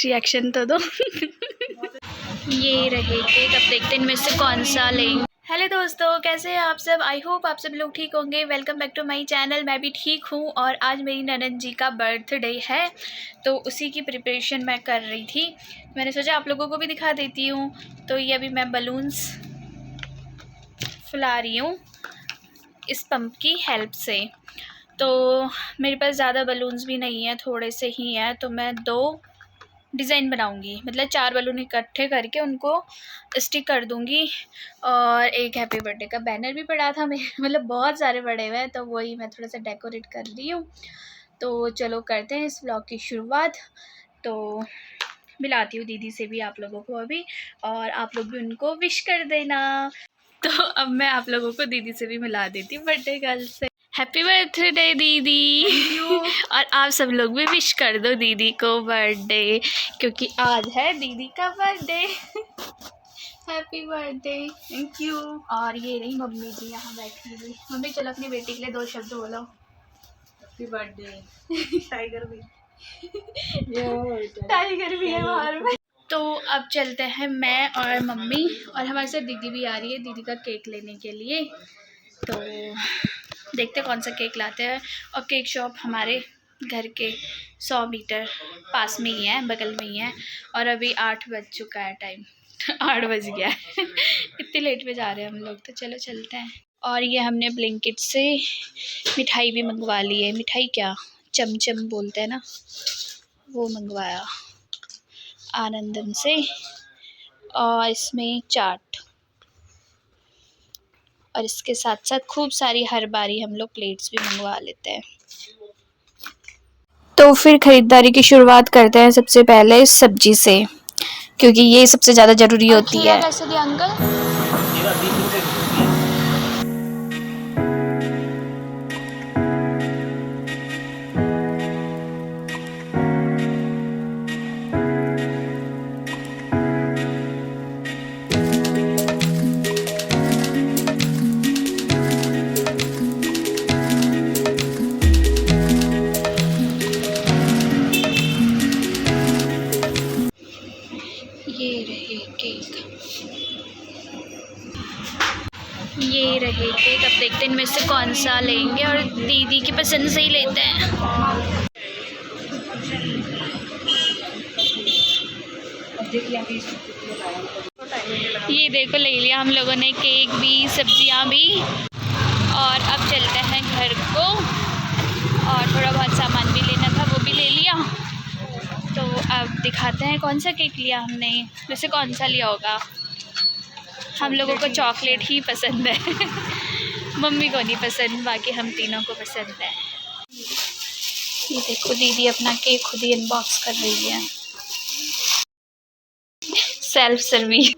Reaction तो दो। ये रहे केक, अब देखते हैं इनमें से कौन सा लेंगे। हेलो दोस्तों, कैसे हैं आप सब? आई होप आप सब लोग ठीक होंगे। Welcome back to my channel. मैं भी ठीक हूँ और आज मेरी ननद जी का बर्थडे है तो उसी की प्रिपरेशन मैं कर रही थी। मैंने सोचा आप लोगों को भी दिखा देती हूँ। तो ये अभी मैं बलून्स फुला रही हूँ इस पंप की हेल्प से। तो मेरे पास ज़्यादा बलून्स भी नहीं है, थोड़े से ही है, तो मैं 2 डिज़ाइन बनाऊंगी, मतलब 4 बलून इकट्ठे करके उनको स्टिक कर दूंगी। और एक हैप्पी बर्थडे का बैनर भी पड़ा था मेरे, मतलब बहुत सारे पड़े हुए हैं, तो वही मैं थोड़ा सा डेकोरेट कर रही हूँ। तो चलो करते हैं इस व्लॉग की शुरुआत। तो मिलाती हूँ दीदी से भी आप लोगों को अभी, और आप लोग भी उनको विश कर देना। तो अब मैं आप लोगों को दीदी से भी मिला देती हूँ, बर्थडे गर्ल से। हैप्पी बर्थडे दीदी। और आप सब लोग भी विश कर दो दीदी को बर्थडे, क्योंकि आज है दीदी का birthday. Happy birthday. Thank you. और ये रही मम्मी जी यहाँ बैठी हुई। मम्मी चलो अपनी बेटी के लिए 2 शब्द बोलो। Happy birthday. टाइगर भी टाइगर भी है बाहर में। तो अब चलते हैं मैं और मम्मी, और हमारे साथ दीदी भी आ रही है दीदी का केक लेने के लिए। तो देखते कौन सा केक लाते हैं। और केक शॉप हमारे घर के 100 मीटर पास में ही है, बगल में ही है। और अभी 8 बज चुका है टाइम। 8 बज गया है। इतनी लेट में जा रहे हैं हम लोग, तो चलो चलते हैं। और ये हमने ब्लिंकिट से मिठाई भी मंगवा ली है। मिठाई क्या, चमचम बोलते हैं ना, वो मंगवाया आनंदन से। और इसमें चाट, और इसके साथ साथ खूब सारी हर बारी हम लोग प्लेट्स भी मंगवा लेते हैं। तो फिर ख़रीदारी की शुरुआत करते हैं सबसे पहले सब्जी से, क्योंकि ये सबसे ज़्यादा ज़रूरी होती है। कैसे दिया अंकल? ये रहे केक, अब देखते हैं इनमें से कौन सा लेंगे, और दीदी की पसंद से ही लेते हैं। ये देखो ले लिया हम लोगों ने केक भी, सब्जियां भी। और अब चलते हैं घर को, और थोड़ा बहुत सामान भी लेना था वो भी ले लिया। तो अब दिखाते हैं कौन सा केक लिया हमने। वैसे कौन सा लिया होगा, हम लोगों को चॉकलेट ही पसंद है। मम्मी को नहीं पसंद, बाकी हम तीनों को पसंद है। ये देखो दीदी अपना केक खुद ही अनबॉक्स कर रही है, सेल्फ सर्विस।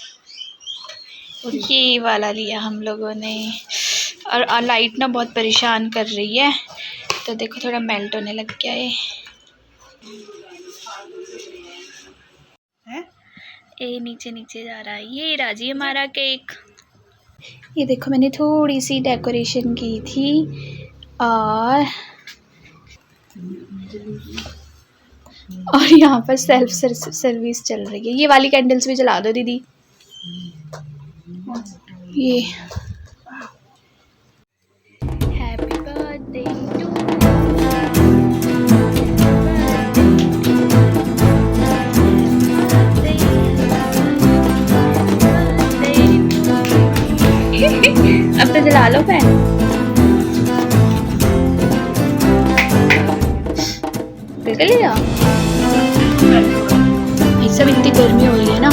ये वाला लिया हम लोगों ने। और लाइट ना बहुत परेशान कर रही है, तो देखो थोड़ा मेल्ट होने लग गया है। ये नीचे नीचे जा रहा है। ये राजी हमारा केक। ये देखो मैंने थोड़ी सी डेकोरेशन की थी, और यहाँ पर सेल्फ सर्विस चल रही है। ये वाली कैंडल्स भी जला दो दीदी। ये हैप्पी बर्थडे टू अब तो जला लो फैन। बिल्कुल लिया। ये सब इतनी गर्मी हो रही है ना।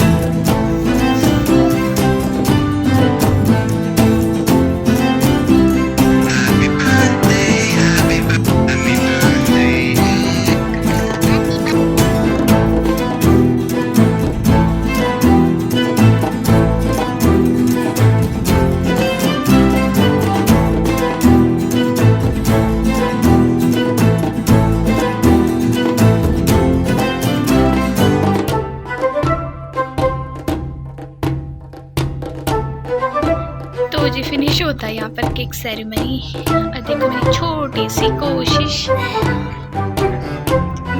जी फिनिश होता है यहाँ पर केक सेरेमनी। देखो मेरी छोटी सी कोशिश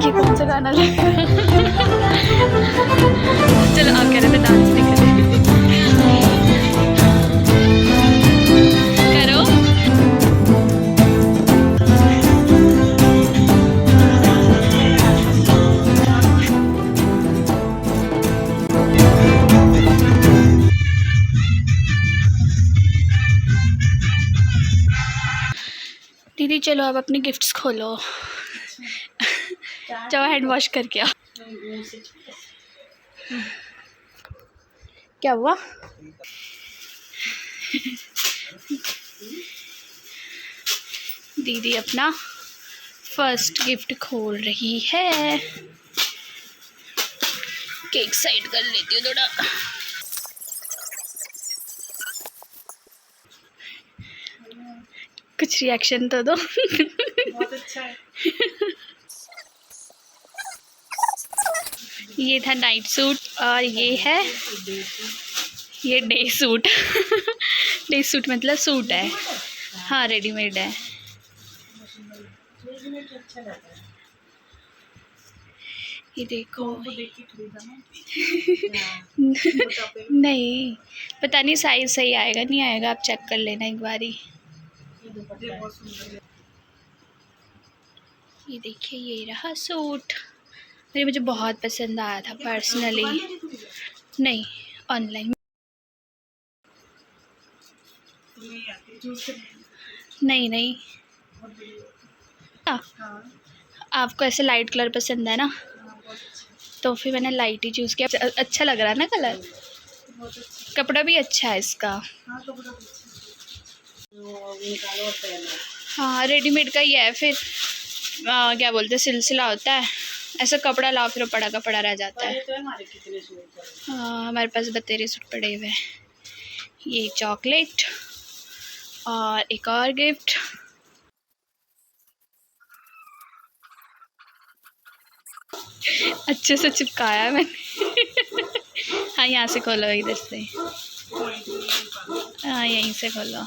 ये कौन सा गाना लगा? चलो आप कह रहे थे डांस नहीं करें। करो। दीदी चलो अब अपनी गिफ्ट्स खोलो। जाओ हैंड वॉश करके आओ। क्या हुआ? दीदी अपना फर्स्ट गिफ्ट खोल रही है। केक साइड कर लेती हूँ थोड़ा। कुछ रिएक्शन तो दो। बहुत अच्छा है। ये था नाइट सूट और ये है ये डे सूट। डे सूट मतलब सूट है। हाँ रेडीमेड है। अच्छा रहता है। ये देखो। देख के खरीदा ना। नहीं पता नहीं साइज सही आएगा नहीं आएगा, आप चेक कर लेना एक बारी। ये देखिए ये रहा सूट। अरे मुझे बहुत पसंद आया था पर्सनली। नहीं ऑनलाइन। नहीं नहीं आपको ऐसे लाइट कलर पसंद है ना, तो फिर मैंने लाइट ही चूज़ किया। अच्छा लग रहा है ना कलर। कपड़ा भी अच्छा है इसका। हाँ रेडीमेड का ही है फिर। क्या बोलते हैं सिलसिला होता है, ऐसा कपड़ा लाओ फिर पड़ा का पड़ा रह जाता है। हाँ हमारे पास बतेरे सूट पड़े हुए हैं। ये चॉकलेट और एक और गिफ्ट। अच्छे से चिपकाया मैंने। हाँ यहाँ से खोलो, इधर से। हाँ यहीं से खोलो।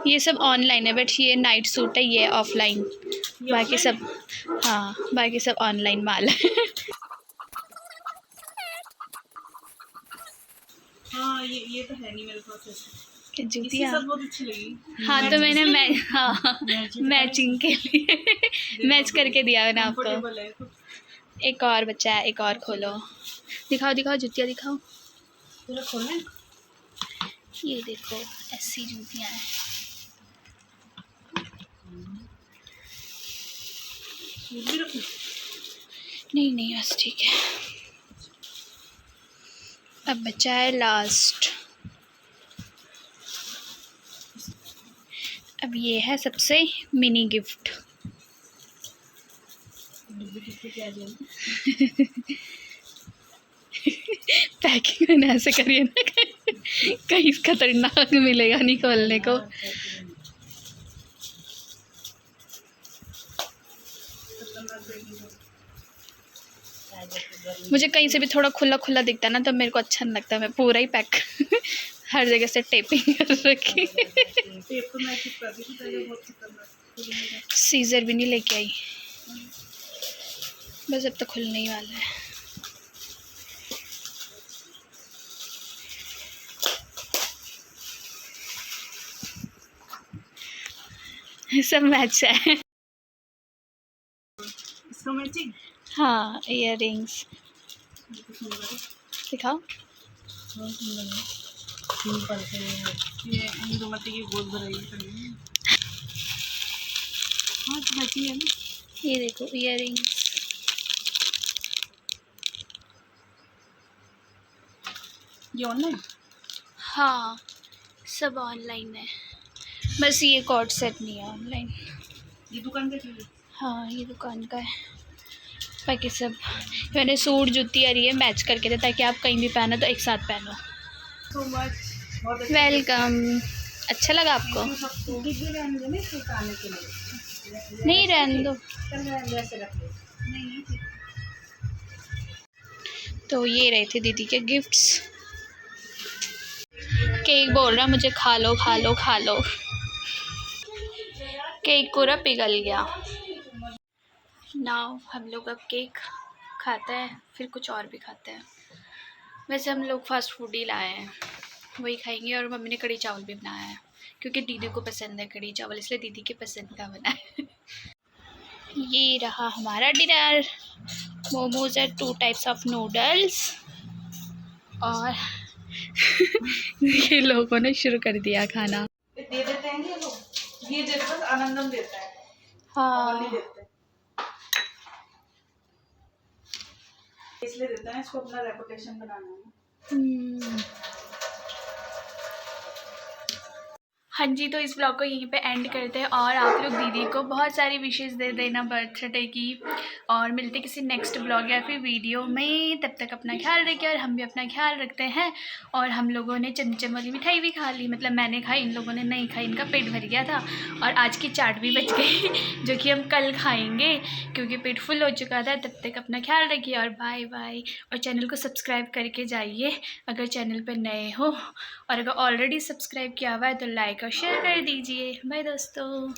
ये सब ऑनलाइन है बट ये नाइट सूट है, ये ऑफलाइन। बाकी सब हाँ बाकी सब ऑनलाइन माल है। हाँ ये तो है नहीं मेरे पास। जूतियाँ बहुत अच्छी लगी। हाँ तो मैंने मैचिंग के लिए मैच करके दिया मैंने आपको। एक और बच्चा है, एक और खोलो। दिखाओ दिखाओ जूतियाँ दिखाओ। पूरा खोलना। ये देखो ऐसी जूतियाँ हैं। नहीं नहीं बस ठीक है। अब बचा है लास्ट। अब ये है सबसे मिनी गिफ्ट। पैकिंग मैंने ऐसे करी है ना कहीं खतरनाक मिलेगा नहीं खोलने को। मुझे कहीं से भी थोड़ा खुला खुला दिखता है ना तो मेरे को अच्छा नहीं लगता। मैं पूरा ही पैक हर जगह से टेपिंग कर रखी। सीजर भी नहीं लेके आई। बस अब तो खुलने ही वाला है। सब मैच है। इसका मैचिंग। हाँ इयर रिंग्स दिखाओ। ये इंदुमती की गोद भराई है। हाँ तो मैचिंग है ना। ये देखो इयर रिंग्स। ये ऑनलाइन। हाँ सब ऑनलाइन है, बस ये कॉर्ड सेट नहीं है ऑनलाइन। ये दुकान का चीज़। हाँ ये दुकान का है। बाकी सब मैंने सूट जूती आ रही है मैच करके दे ताकि आप कहीं भी पहनो तो एक साथ पहनो। So much. वेलकम। अच्छा लगा आपको? नहीं रहने दो। तो ये रहे थे दीदी के गिफ्ट्स। केक बोल रहा मुझे खा लो खा लो खा लो। केक पूरा पिघल गया। नाउ हम लोग अब केक खाते हैं, फिर कुछ और भी खाते हैं। वैसे हम लोग फास्ट फूड ही लाए हैं, वही खाएंगे। और मम्मी ने कढ़ी चावल भी बनाया है क्योंकि दीदी को पसंद है कढ़ी चावल, इसलिए दीदी के पसंद का बना है। ये रहा हमारा डिनर। मोमोज है, 2 टाइप्स ऑफ नूडल्स। और ये लोगों ने शुरू कर दिया खाना। दे देते हैं ये लोग, ये देते हैं, आनंदम देता है। हाँ देते हैं इसलिए देता है, इसको अपना रेपुटेशन बनाना है। हाँ जी, तो इस ब्लॉग को यहीं पे एंड करते हैं। और आप लोग दीदी को बहुत सारी विशेस दे देना बर्थडे की। और मिलते किसी नेक्स्ट ब्लॉग या फिर वीडियो में। तब तक अपना ख्याल रखिए और हम भी अपना ख्याल रखते हैं। और हम लोगों ने चमचम वाली मिठाई भी खा ली, मतलब मैंने खाई, इन लोगों ने नहीं खाई, इनका पेट भर गया था। और आज की चाट भी बच गई जो कि हम कल खाएँगे क्योंकि पेट फुल हो चुका था। तब तक अपना ख्याल रखिए और बाय बाय। और चैनल को सब्सक्राइब करके जाइए अगर चैनल पर नए हो, और अगर ऑलरेडी सब्सक्राइब किया हुआ है तो लाइक और शेयर कर दीजिए। बाय दोस्तों।